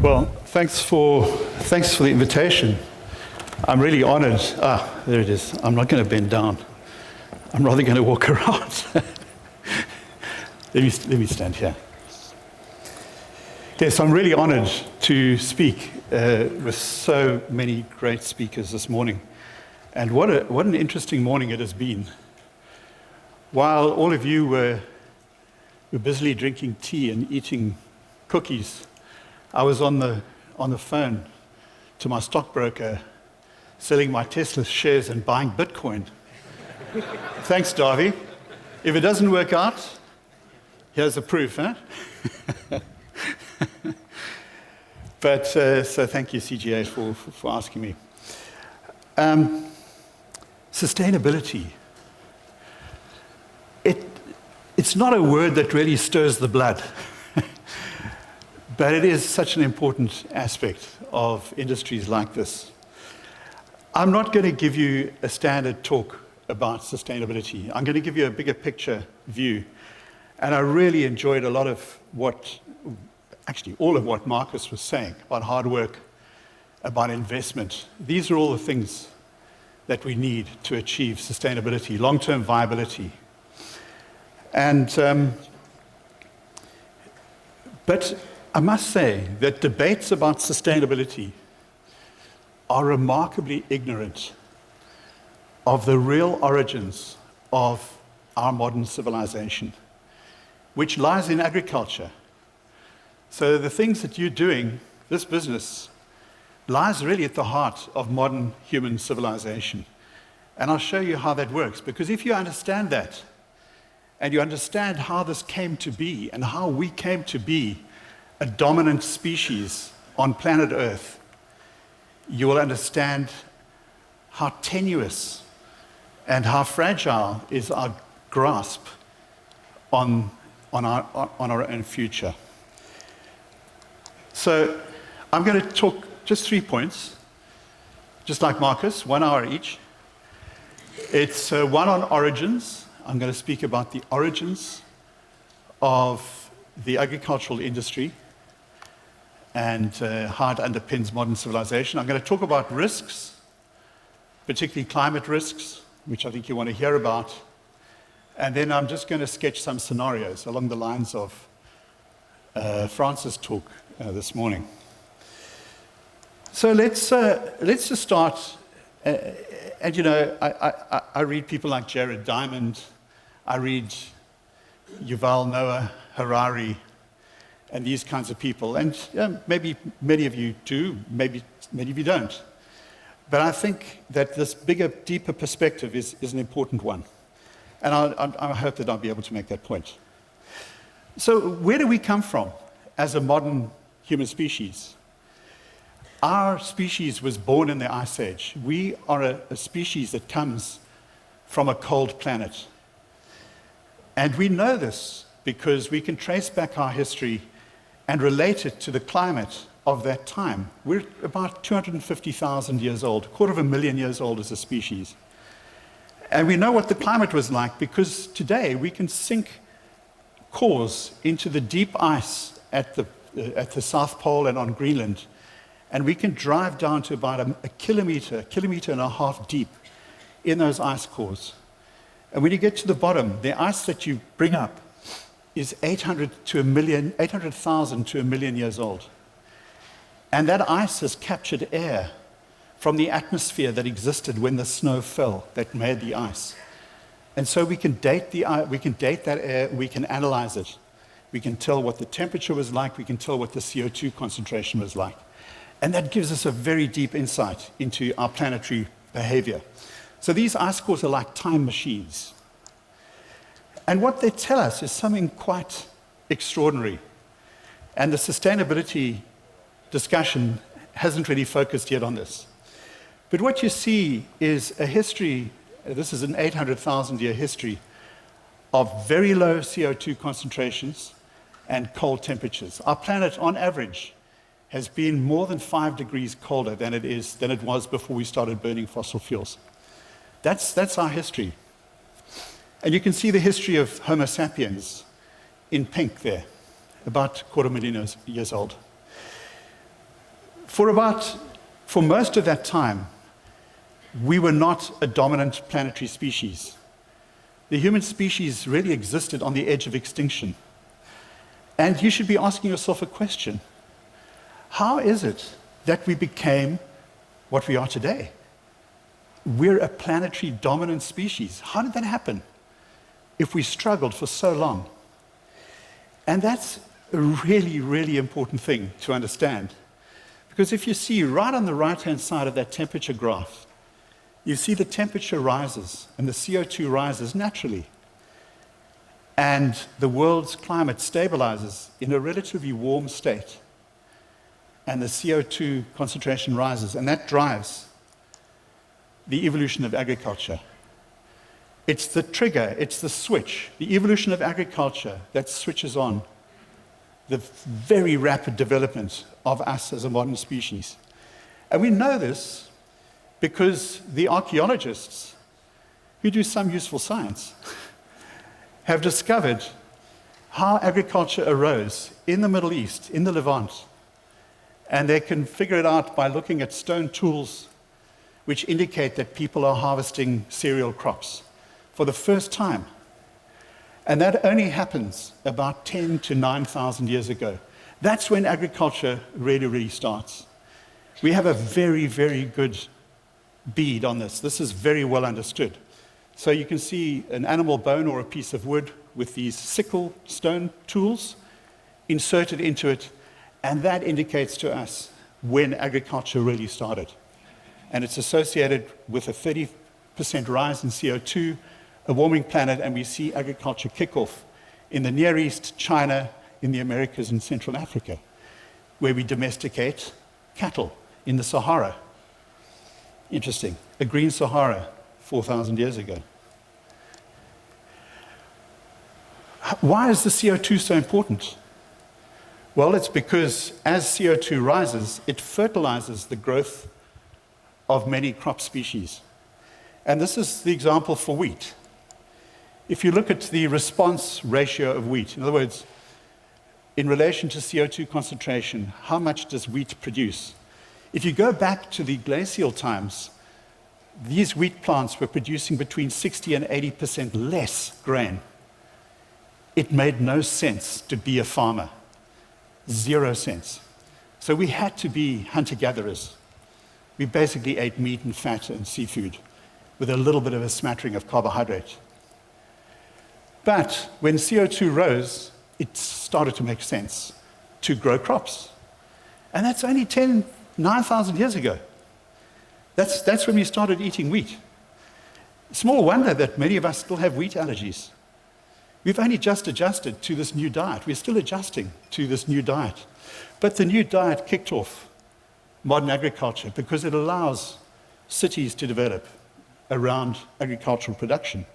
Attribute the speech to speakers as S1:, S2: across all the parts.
S1: Well, thanks for the invitation. I'm really honored. There it is. I'm not going to bend down. I'm rather going to walk around. Let me stand here. Yes, I'm really honored to speak with so many great speakers this morning. And what an interesting morning it has been. While all of you were busily drinking tea and eating cookies, I was on the phone to my stockbroker selling my Tesla shares and buying Bitcoin. Thanks, Darby. If it doesn't work out, here's the proof, huh? But so thank you, CGA, for asking me. Sustainability. It's not a word that really stirs the blood, but it is such an important aspect of industries like this. I'm not going to give you a standard talk about sustainability. I'm going to give you a bigger picture view. And I really enjoyed a lot of all of what Marcus was saying about hard work, about investment. These are all the things that we need to achieve sustainability, long-term viability. And, but I must say that debates about sustainability are remarkably ignorant of the real origins of our modern civilization, which lies in agriculture. So the things that you're doing, this business, lies really at the heart of modern human civilization. And I'll show you how that works, because if you understand that, and you understand how this came to be, and how we came to be a dominant species on planet Earth, you will understand how tenuous and how fragile is our grasp on our own future. So I'm going to talk just 3 points, just like Marcus, 1 hour each. It's one on origins. I'm going to speak about the origins of the agricultural industry and how it underpins modern civilization. I'm going to talk about risks, particularly climate risks, which I think you want to hear about. And then I'm just going to sketch some scenarios along the lines of Francis' talk this morning. So let's just start. And you know, I read people like Jared Diamond. I read Yuval Noah Harari and these kinds of people. And maybe many of you do, maybe many of you don't. But I think that this bigger, deeper perspective is an important one. And I hope that I'll be able to make that point. So where do we come from as a modern human species? Our species was born in the Ice Age. We are a species that comes from a cold planet. And we know this because we can trace back our history and relate it to the climate of that time. We're about 250,000 years old, 250,000 years old as a species. And we know what the climate was like because today we can sink cores into the deep ice at the South Pole and on Greenland. And we can drive down to about a kilometer and a half deep in those ice cores. And when you get to the bottom, the ice that you bring up is 800,000 to a million years old. And that ice has captured air from the atmosphere that existed when the snow fell that made the ice. And so we can date that air, we can analyze it. We can tell what the temperature was like, we can tell what the CO2 concentration was like. And that gives us a very deep insight into our planetary behavior. So these ice cores are like time machines. And what they tell us is something quite extraordinary. And the sustainability discussion hasn't really focused yet on this. But what you see is a history, this is an 800,000 year history, of very low CO2 concentrations and cold temperatures. Our planet, on average, has been more than 5 degrees colder than it was before we started burning fossil fuels. That's our history. And you can see the history of Homo sapiens in pink there, about 250,000 years old. For most of that time, we were not a dominant planetary species. The human species really existed on the edge of extinction. And you should be asking yourself a question. How is it that we became what we are today? We're a planetary dominant species. How did that happen if we struggled for so long? And that's a really, really important thing to understand. Because if you see right on the right-hand side of that temperature graph, you see the temperature rises and the CO2 rises naturally. And the world's climate stabilizes in a relatively warm state. And the CO2 concentration rises, and that drives the evolution of agriculture. It's the trigger, it's the switch, the evolution of agriculture that switches on the very rapid development of us as a modern species. And we know this because the archaeologists who do some useful science have discovered how agriculture arose in the Middle East, in the Levant. And they can figure it out by looking at stone tools which indicate that people are harvesting cereal crops for the first time. And that only happens about 10 to 9,000 years ago. That's when agriculture really, really starts. We have a very, very good bead on this. This is very well understood. So you can see an animal bone or a piece of wood with these sickle stone tools inserted into it, and that indicates to us when agriculture really started. And it's associated with a 30% rise in CO2, a warming planet, and we see agriculture kick off in the Near East, China, in the Americas, and Central Africa, where we domesticate cattle in the Sahara. Interesting. A green Sahara 4,000 years ago. Why is the CO2 so important? Well, it's because as CO2 rises, it fertilizes the growth of many crop species. And this is the example for wheat. If you look at the response ratio of wheat, in other words, in relation to CO2 concentration, how much does wheat produce? If you go back to the glacial times, these wheat plants were producing between 60 and 80% less grain. It made no sense to be a farmer. 0 sense. So we had to be hunter-gatherers. We basically ate meat and fat and seafood with a little bit of a smattering of carbohydrate. But when CO2 rose, it started to make sense to grow crops. And that's only 9,000 years ago. That's when we started eating wheat. Small wonder that many of us still have wheat allergies. We've only just adjusted to this new diet. We're still adjusting to this new diet. But the new diet kicked off modern agriculture because it allows cities to develop around agricultural production.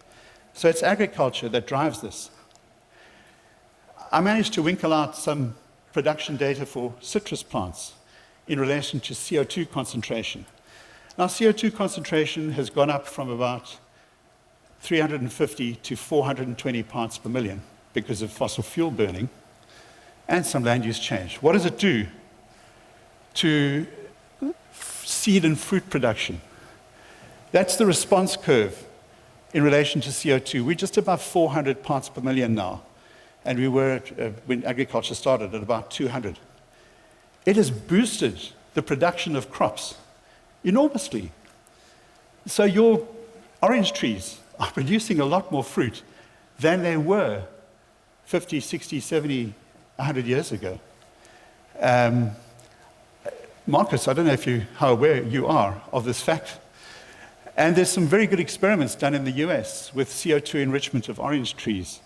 S1: So it's agriculture that drives this. I managed to winkle out some production data for citrus plants in relation to CO2 concentration. Now, CO2 concentration has gone up from about 350 to 420 parts per million because of fossil fuel burning and some land use change. What does it do to seed and fruit production? That's the response curve in relation to CO2. We're just above 400 parts per million now, and we were, when agriculture started, at about 200. It has boosted the production of crops enormously. So your orange trees are producing a lot more fruit than they were 50, 60, 70, 100 years ago. Marcus, I don't know how aware you are of this fact. And there's some very good experiments done in the US with CO2 enrichment of orange trees,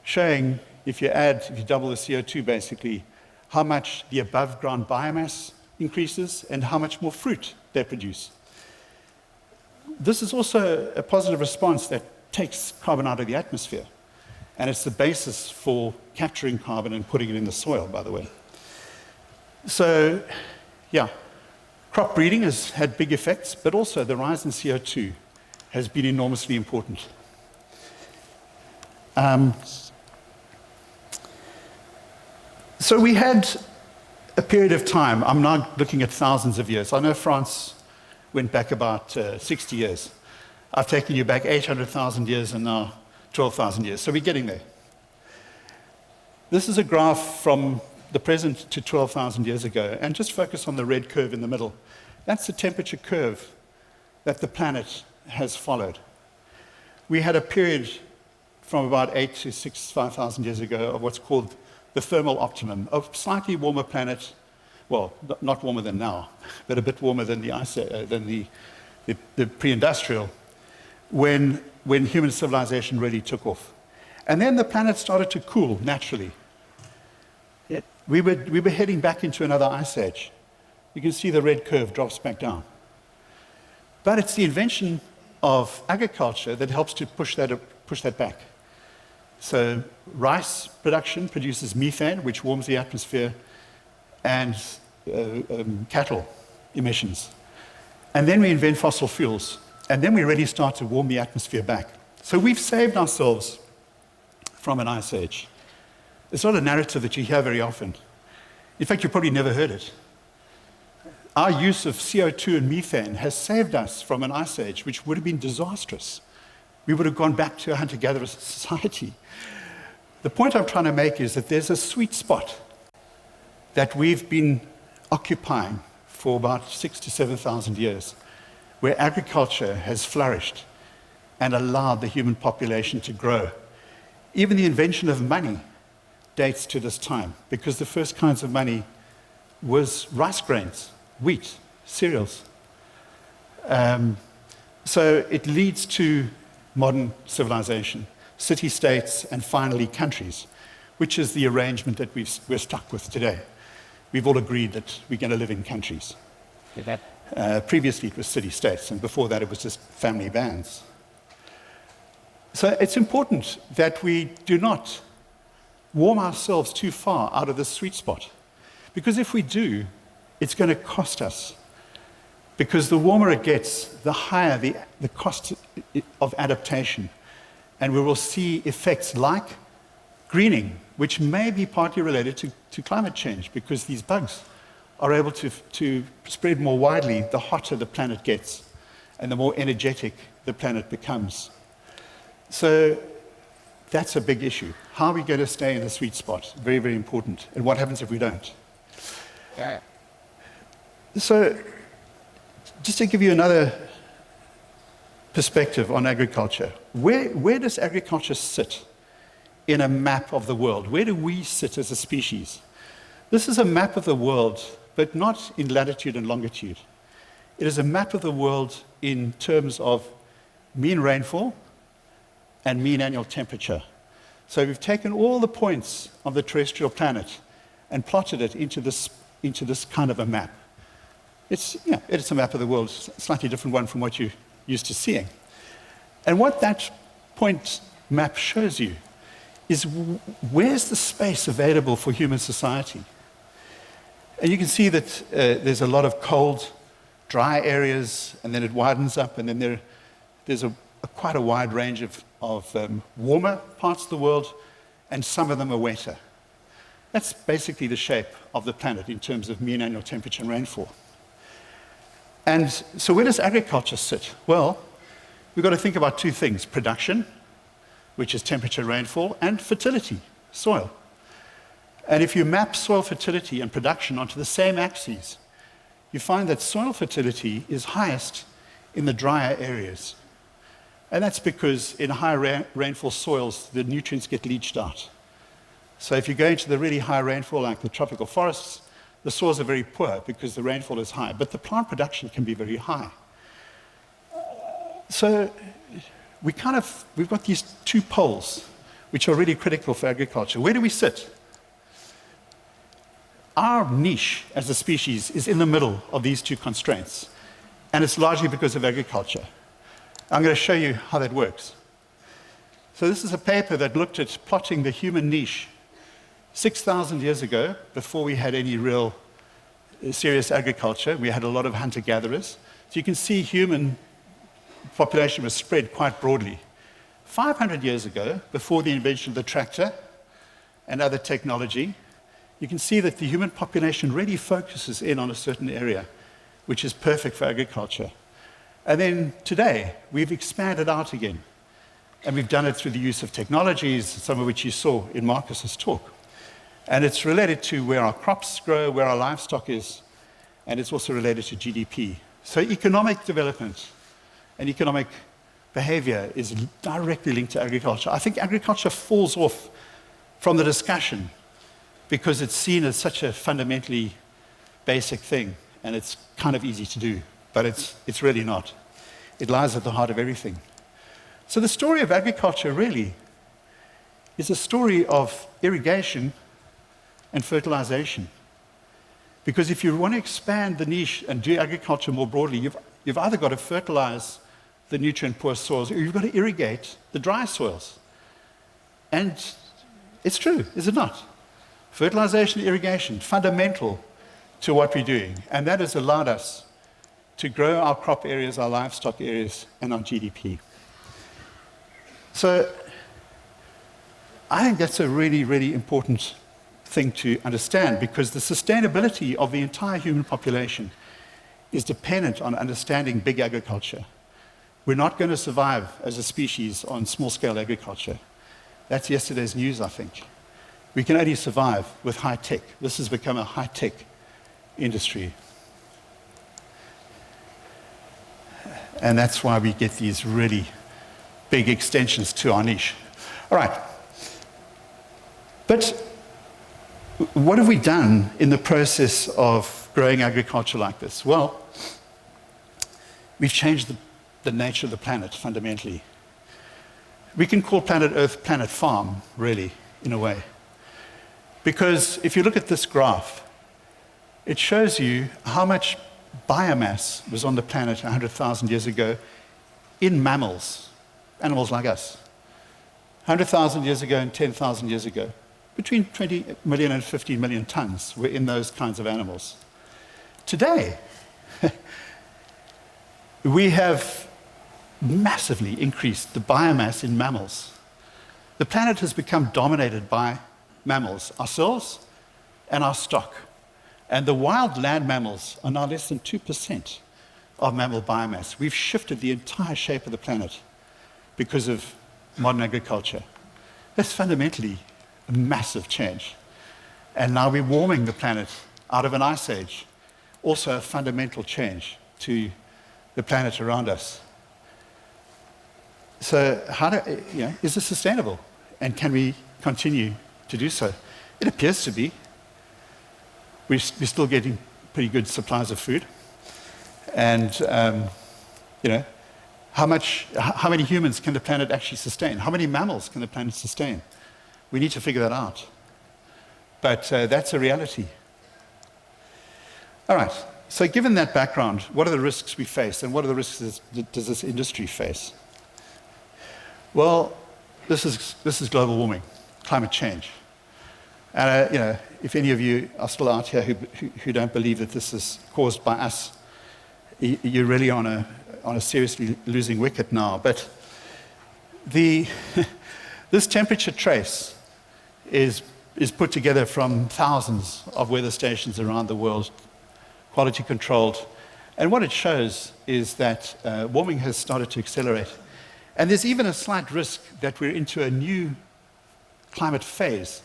S1: showing if you double the CO2 basically, how much the above ground biomass increases and how much more fruit they produce. This is also a positive response that takes carbon out of the atmosphere. And it's the basis for capturing carbon and putting it in the soil, by the way. So, yeah, crop breeding has had big effects, but also the rise in CO2 has been enormously important. So we had a period of time. I'm now looking at thousands of years. I know France went back about 60 years. I've taken you back 800,000 years and now 12,000 years. So we're getting there. This is a graph from the present to 12,000 years ago, and just focus on the red curve in the middle. That's the temperature curve that the planet has followed. We had a period from about 8 to 5,000 years ago of what's called the thermal optimum, a slightly warmer planet, well, not warmer than now, but a bit warmer than the pre-industrial, when human civilization really took off. And then the planet started to cool naturally. We were heading back into another ice age. You can see the red curve drops back down. But it's the invention of agriculture that helps to push that back. So rice production produces methane, which warms the atmosphere, and cattle emissions. And then we invent fossil fuels. And then we really start to warm the atmosphere back. So we've saved ourselves from an ice age. It's not a narrative that you hear very often. In fact, you've probably never heard it. Our use of CO2 and methane has saved us from an ice age, which would have been disastrous. We would have gone back to a hunter-gatherer society. The point I'm trying to make is that there's a sweet spot that we've been occupying for about 6,000 to 7,000 years, where agriculture has flourished and allowed the human population to grow. Even the invention of money dates to this time, because the first kinds of money was rice grains, wheat, cereals. So it leads to modern civilization, city-states, and finally countries, which is the arrangement that we're stuck with today. We've all agreed that we're going to live in countries. Previously it was city-states, and before that it was just family bands. So it's important that we do not warm ourselves too far out of this sweet spot, because if we do, it's going to cost us. Because the warmer it gets, the higher the cost of adaptation. And we will see effects like greening, which may be partly related to climate change, because these bugs are able to spread more widely the hotter the planet gets and the more energetic the planet becomes. So that's a big issue. How are we going to stay in the sweet spot? Very, very important. And what happens if we don't?
S2: Yeah.
S1: So just to give you another perspective on agriculture, where does agriculture sit in a map of the world? Where do we sit as a species? This is a map of the world, but not in latitude and longitude. It is a map of the world in terms of mean rainfall and mean annual temperature. So we've taken all the points of the terrestrial planet and plotted it into this kind of a map. It's a map of the world, a slightly different one from what you're used to seeing. And what that point map shows you is where's the space available for human society? And you can see that there's a lot of cold, dry areas, and then it widens up, and then there's quite a wide range of warmer parts of the world, and some of them are wetter. That's basically the shape of the planet in terms of mean annual temperature and rainfall. And so where does agriculture sit? Well, we've got to think about two things: production, which is temperature, rainfall, and fertility, soil. And if you map soil fertility and production onto the same axes, you find that soil fertility is highest in the drier areas. And that's because in high rainfall soils, the nutrients get leached out. So if you go into the really high rainfall, like the tropical forests, the soils are very poor because the rainfall is high, but the plant production can be very high. So we've got these two poles, which are really critical for agriculture. Where do we sit? Our niche as a species is in the middle of these two constraints, and it's largely because of agriculture. I'm going to show you how that works. So this is a paper that looked at plotting the human niche 6,000 years ago, before we had any real serious agriculture. We had a lot of hunter-gatherers. So you can see human population was spread quite broadly. 500 years ago, before the invention of the tractor and other technology, you can see that the human population really focuses in on a certain area, which is perfect for agriculture. And then today, we've expanded out again. And we've done it through the use of technologies, some of which you saw in Marcus's talk. And it's related to where our crops grow, where our livestock is, and it's also related to GDP. So economic development and economic behavior is directly linked to agriculture. I think agriculture falls off from the discussion because it's seen as such a fundamentally basic thing, and it's kind of easy to do, but it's really not. It lies at the heart of everything. So the story of agriculture really is a story of irrigation and fertilization. Because if you want to expand the niche and do agriculture more broadly, you've either got to fertilize the nutrient-poor soils or you've got to irrigate the dry soils. And it's true, is it not? Fertilization, irrigation, fundamental to what we're doing. And that has allowed us to grow our crop areas, our livestock areas, and our GDP. So I think that's a really, really important thing to understand, because the sustainability of the entire human population is dependent on understanding big agriculture. We're not going to survive as a species on small-scale agriculture. That's yesterday's news, I think. We can only survive with high tech. This has become a high-tech industry. And that's why we get these really big extensions to our niche. All right. But what have we done in the process of growing agriculture like this? Well, we've changed the nature of the planet fundamentally. We can call planet Earth planet farm, really, in a way. Because if you look at this graph, it shows you how much biomass was on the planet 100,000 years ago in mammals, animals like us. 100,000 years ago and 10,000 years ago. Between 20 million and 15 million tons were in those kinds of animals. Today, we have massively increased the biomass in mammals. The planet has become dominated by mammals, ourselves and our stock. And the wild land mammals are now less than 2% of mammal biomass. We've shifted the entire shape of the planet because of modern agriculture. That's fundamentally a massive change. And now we're warming the planet out of an ice age. Also a fundamental change to the planet around us. So is this sustainable? And can we continue to do so? It appears to be. We're still getting pretty good supplies of food. And, how many humans can the planet actually sustain? How many mammals can the planet sustain? We need to figure that out. But that's a reality. All right, so given that background, what are the risks we face, and what are the risks does this industry face? Well, this is global warming, climate change. And if any of you are still out here who don't believe that this is caused by us, you're really on a seriously losing wicket now. But this temperature trace is put together from thousands of weather stations around the world, quality controlled. And what it shows is that warming has started to accelerate. And there's even a slight risk that we're into a new climate phase,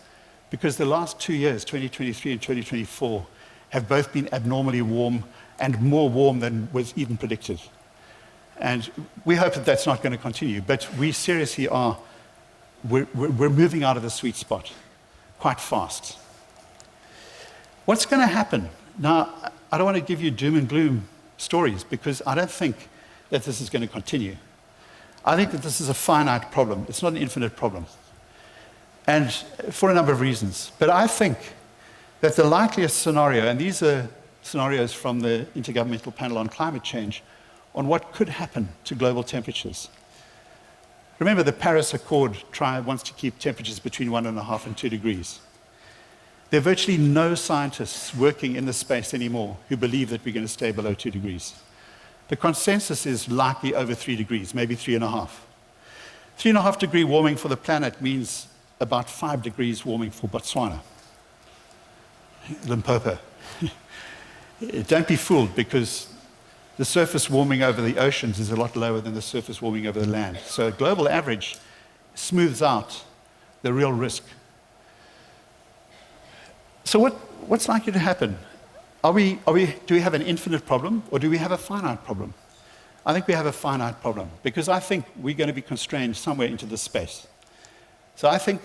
S1: because the last 2 years, 2023 and 2024, have both been abnormally warm and more warm than was even predicted. And we hope that that's not going to continue, but we seriously are, we're moving out of the sweet spot quite fast. What's going to happen? Now, I don't want to give you doom and gloom stories, because I don't think that this is going to continue. I think that this is a finite problem. It's not an infinite problem. And for a number of reasons. But I think that the likeliest scenario, and these are scenarios from the Intergovernmental Panel on Climate Change, on what could happen to global temperatures. Remember, the Paris Accord wants to keep temperatures between 1.5 and 2 degrees. There are virtually no scientists working in this space anymore who believe that we're going to stay below 2 degrees. The consensus is likely over 3 degrees, maybe 3.5. 3.5 degree warming for the planet means about 5 degrees warming for Botswana. Limpopo. Don't be fooled, because the surface warming over the oceans is a lot lower than the surface warming over the land. So a global average smooths out the real risk. So what's likely to happen? Do we have an infinite problem, or do we have a finite problem? I think we have a finite problem, because I think we're going to be constrained somewhere into this space. So I think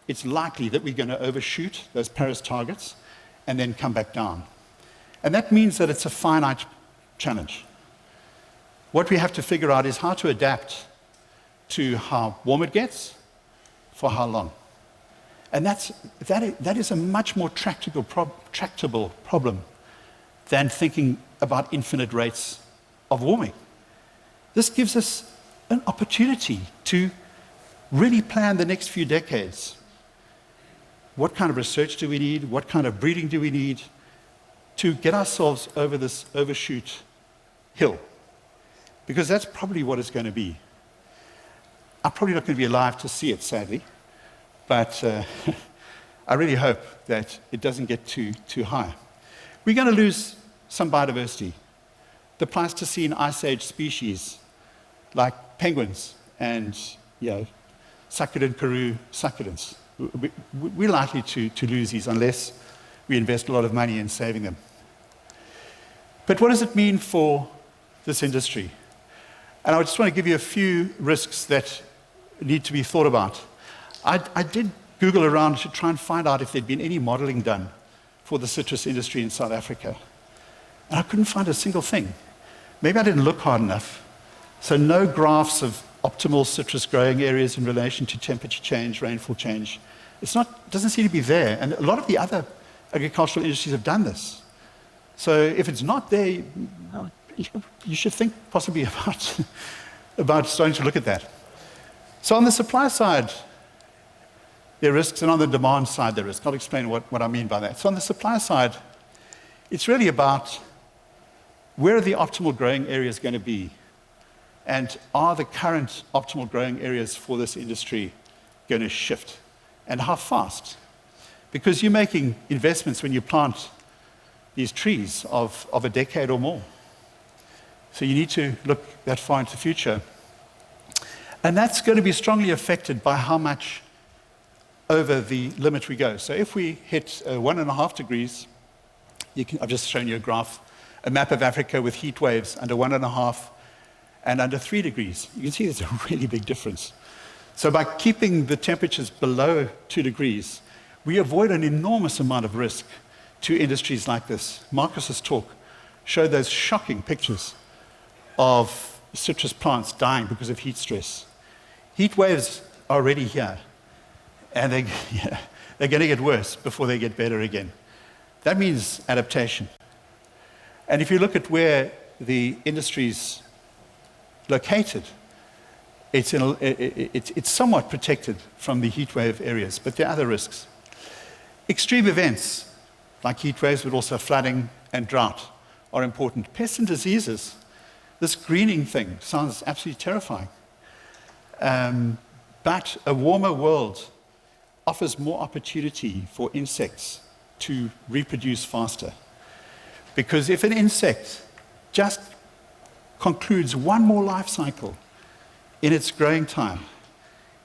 S1: it's likely that we're going to overshoot those Paris targets and then come back down. And that means that it's a finite challenge. What we have to figure out is how to adapt to how warm it gets for how long. And that is a much more tractable problem than thinking about infinite rates of warming. This gives us an opportunity to really plan the next few decades. What kind of research do we need? What kind of breeding do we need to get ourselves over this overshoot hill? Because that's probably what it's going to be. I'm probably not going to be alive to see it, sadly, but I really hope that it doesn't get too high. We're going to lose some biodiversity. The Pleistocene Ice Age species, like penguins and succulent Karoo succulents, we're likely to lose these unless we invest a lot of money in saving them. But what does it mean for this industry? And I just want to give you a few risks that need to be thought about. I did Google around to try and find out if there'd been any modeling done for the citrus industry in South Africa. And I couldn't find a single thing. Maybe I didn't look hard enough. So no graphs of optimal citrus growing areas in relation to temperature change, rainfall change. Doesn't seem to be there. And a lot of the other agricultural industries have done this. So if it's not there, you should think possibly about starting to look at that. So on the supply side, there are risks, and on the demand side, there are risks. I'll explain what I mean by that. So on the supply side, it's really about where are the optimal growing areas going to be? And are the current optimal growing areas for this industry going to shift? And how fast? Because you're making investments when you plant these trees of a decade or more. So you need to look that far into the future. And that's going to be strongly affected by how much over the limit we go. So if we hit 1.5 degrees, I've just shown you a graph, a map of Africa with heat waves under 1.5 and under 3 degrees. You can see there's a really big difference. So by keeping the temperatures below 2 degrees, we avoid an enormous amount of risk to industries like this. Marcus's talk showed those shocking pictures of citrus plants dying because of heat stress. Heat waves are already here, and they're going to get worse before they get better again. That means adaptation. And if you look at where the industry's located, it's somewhat protected from the heat wave areas, but there are other risks. Extreme events, like heat waves, but also flooding and drought, are important. Pests and diseases, this greening thing sounds absolutely terrifying. But a warmer world offers more opportunity for insects to reproduce faster. Because if an insect just concludes one more life cycle in its growing time,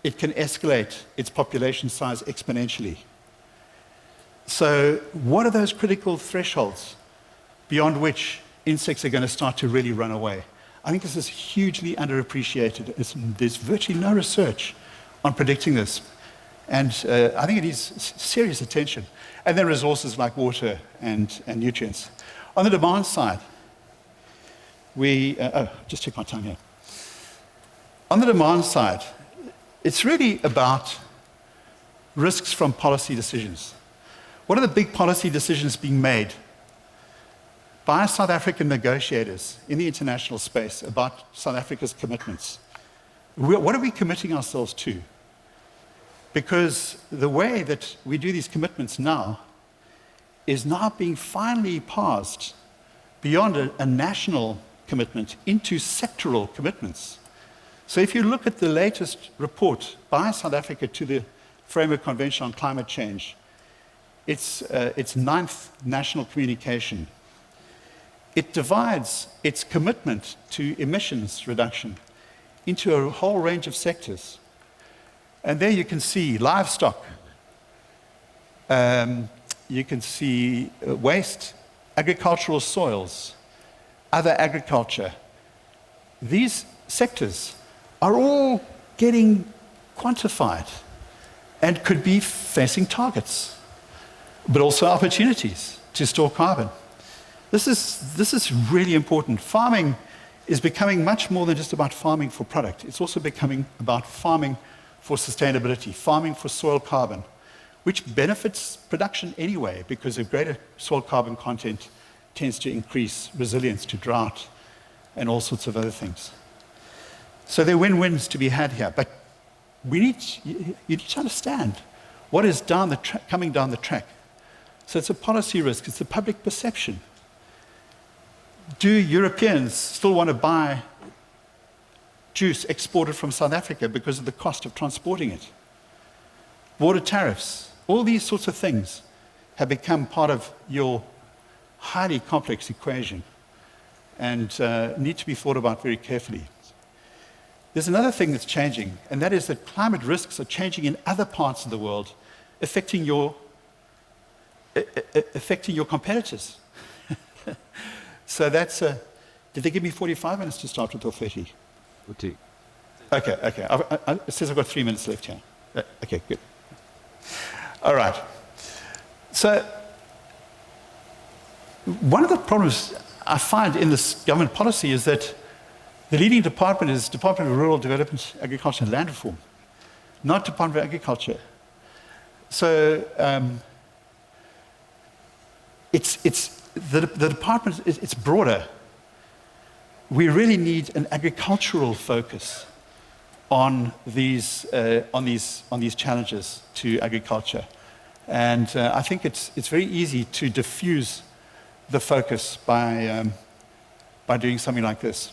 S1: it can escalate its population size exponentially. So what are those critical thresholds beyond which insects are going to start to really run away? I think this is hugely underappreciated. There's virtually no research on predicting this. And I think it needs serious attention. And then resources like water and nutrients. On the demand side, just check my time here. On the demand side, it's really about risks from policy decisions. What are the big policy decisions being made by South African negotiators in the international space about South Africa's commitments? What are we committing ourselves to? Because the way that we do these commitments now is now being finally passed beyond a national commitment into sectoral commitments. So if you look at the latest report by South Africa to the Framework Convention on Climate Change, its ninth national communication. It divides its commitment to emissions reduction into a whole range of sectors. And there you can see livestock, you can see waste, agricultural soils, other agriculture. These sectors are all getting quantified and could be facing targets, but also opportunities to store carbon. This is really important. Farming is becoming much more than just about farming for product. It's also becoming about farming for sustainability, farming for soil carbon, which benefits production anyway because a greater soil carbon content tends to increase resilience to drought and all sorts of other things. So there are win-wins to be had here, but you need to understand what is coming down the track. So it's a policy risk, it's a public perception. Do Europeans still want to buy juice exported from South Africa because of the cost of transporting it? Border tariffs, all these sorts of things have become part of your highly complex equation and need to be thought about very carefully. There's another thing that's changing, and that is that climate risks are changing in other parts of the world, affecting your competitors. So that's did they give me 45 minutes to start with or 30?
S2: 40.
S1: Okay. It says I've got 3 minutes left here. Okay, good. All right. So one of the problems I find in this government policy is that the leading department is Department of Rural Development, Agriculture and Land Reform, not Department of Agriculture. So the department, it's broader. We really need an agricultural focus on these challenges to agriculture. And I think it's very easy to diffuse the focus by doing something like this.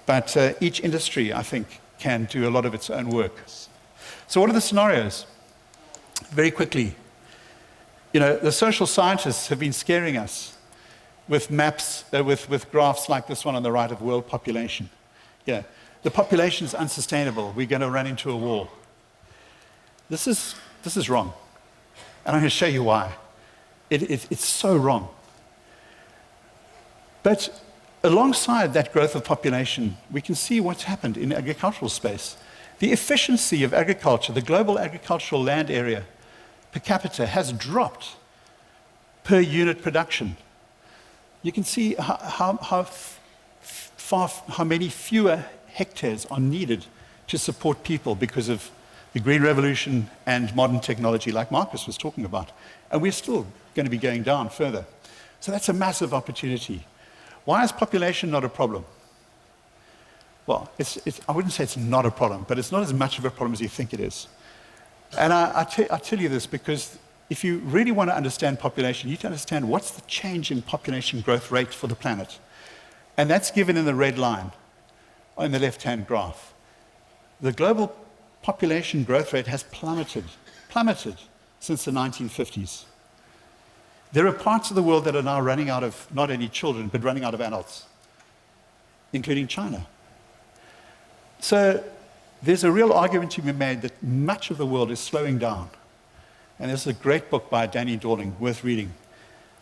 S1: But each industry, I think, can do a lot of its own work. So what are the scenarios? Very quickly. You know, the social scientists have been scaring us with maps, with graphs like this one on the right of world population. Yeah, the population is unsustainable. We're going to run into a wall. This is wrong. And I'm going to show you why. It's so wrong. But alongside that growth of population, we can see what's happened in the agricultural space. The efficiency of agriculture, the global agricultural land area per capita has dropped per unit production. You can see how many fewer hectares are needed to support people because of the Green Revolution and modern technology like Marcus was talking about. And we're still going to be going down further. So that's a massive opportunity. Why is population not a problem? Well, I wouldn't say it's not a problem, but it's not as much of a problem as you think it is. And I tell you this because if you really want to understand population, you need to understand what's the change in population growth rate for the planet. And that's given in the red line on the left-hand graph. The global population growth rate has plummeted since the 1950s. There are parts of the world that are now running out of not only children, but running out of adults, including China. So there's a real argument to be made that much of the world is slowing down. And there's a great book by Danny Dorling, worth reading,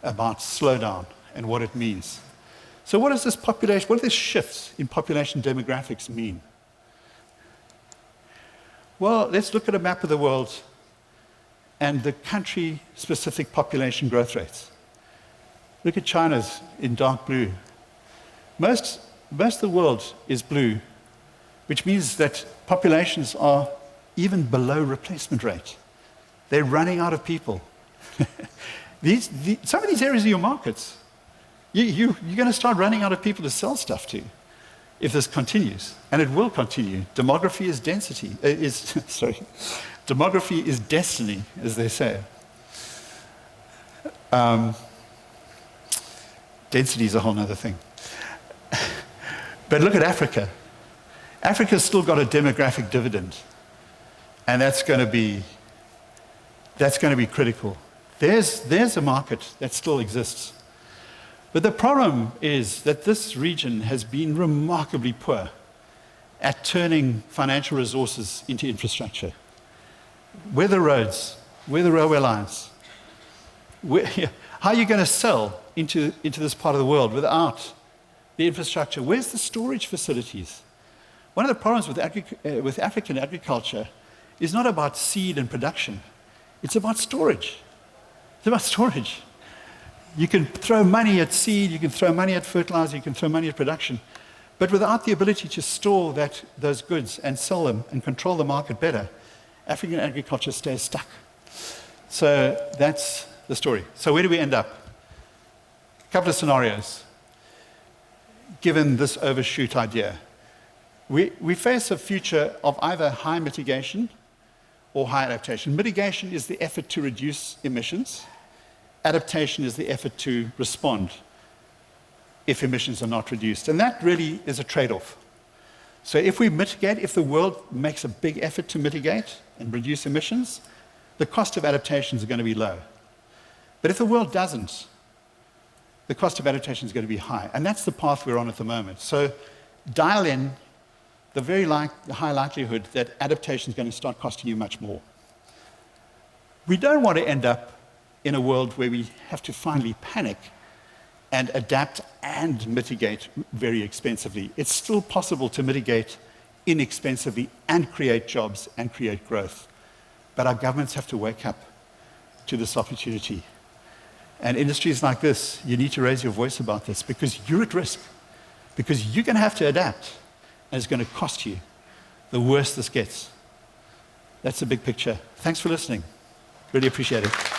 S1: about slowdown and what it means. So what does what do these shifts in population demographics mean? Well, let's look at a map of the world and the country-specific population growth rates. Look at China's in dark blue. Most of the world is blue, which means that populations are even below replacement rate. They're running out of people. Some of these areas are your markets. You're going to start running out of people to sell stuff to if this continues, and it will continue. Demography is demography is destiny, as they say. Density is a whole other thing. But look at Africa. Africa's still got a demographic dividend, and that's going to be critical There's a market that still exists. But the problem is that this region has been remarkably poor at turning financial resources into infrastructure. Where are the roads? Where are the railway lines? How are you going to sell into this part of the world without the infrastructure? Where's the storage facilities? One of the problems with African agriculture is not about seed and production. It's about storage. It's about storage. You can throw money at seed, you can throw money at fertilizer, you can throw money at production. But without the ability to store those goods and sell them and control the market better, African agriculture stays stuck. So that's the story. So where do we end up? A couple of scenarios, given this overshoot idea. We face a future of either high mitigation or high adaptation. Mitigation is the effort to reduce emissions. Adaptation is the effort to respond if emissions are not reduced. And that really is a trade-off. So if we mitigate, if the world makes a big effort to mitigate and reduce emissions, the cost of adaptation is going to be low. But if the world doesn't, the cost of adaptation is going to be high. And that's the path we're on at the moment. So dial in the very high likelihood that adaptation is going to start costing you much more. We don't want to end up in a world where we have to finally panic and adapt and mitigate very expensively. It's still possible to mitigate inexpensively and create jobs and create growth. But our governments have to wake up to this opportunity. And industries like this, you need to raise your voice about this because you're at risk. Because you're going to have to adapt, and it's going to cost you the worse this gets. That's the big picture. Thanks for listening. Really appreciate it.